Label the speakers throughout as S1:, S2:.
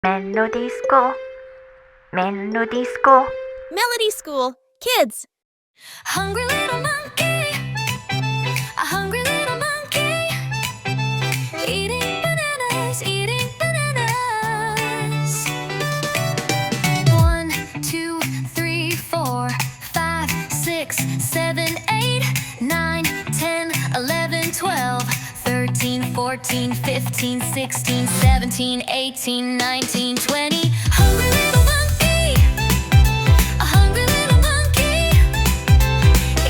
S1: Melody School, Melody School.
S2: Melody School, kids.
S3: Hungry little monkey, a hungry little monkey, eating bananas, eating bananas. 1, 2, 3, 4, 5, 6, 7, 8, 9, 10, 11, 12, 13, 14, 15, 16, 17, 18, 19, 20. Hungry little monkey, a hungry little monkey,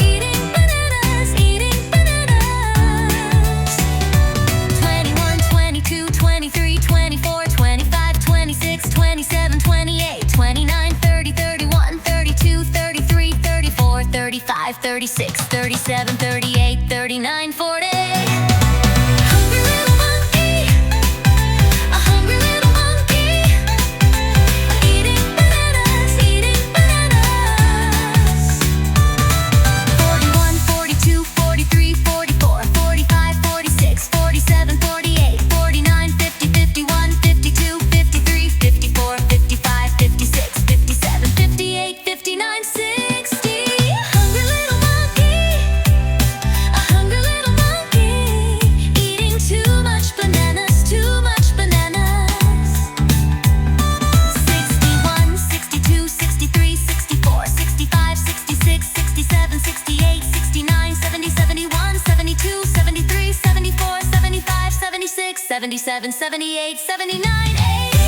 S3: eating bananas, eating bananas. 21, 22, 23, 24, 25, 26, 27, 28, 29, 30, 31, 32, 33, 34, 35, 36, 37, 38, 39, 40. Hungry little monkey, a hungry little monkey, eating bananas, eating bananas. 41, 42, 43, 44, 45, 46, 47, 48, 49, 50, 51, 52, 53, 54, 55, 56, 57, 58, 59, 60. Hungry little monkey, a hungry little monkey, eating too much bananas, too much bananas. 61, 62, 63, 64, 65, 66, 67, 68, 69, 70, 71, 72, 73, 74, 75, 76, 77, 78, 79, 80.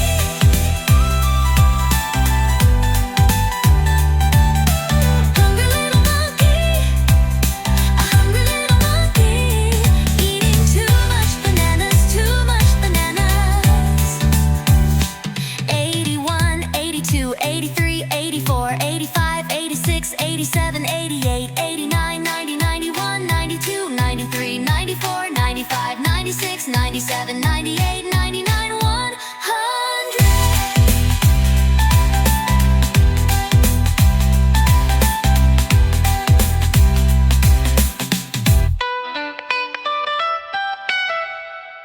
S3: Hungry little monkey, a hungry little monkey, eating too much bananas, too much bananas. 81, 82, 83, 84, 85, 86, 87, 88, 89, 90, 91, 92, 93, 94, 95, 96, 97, 98,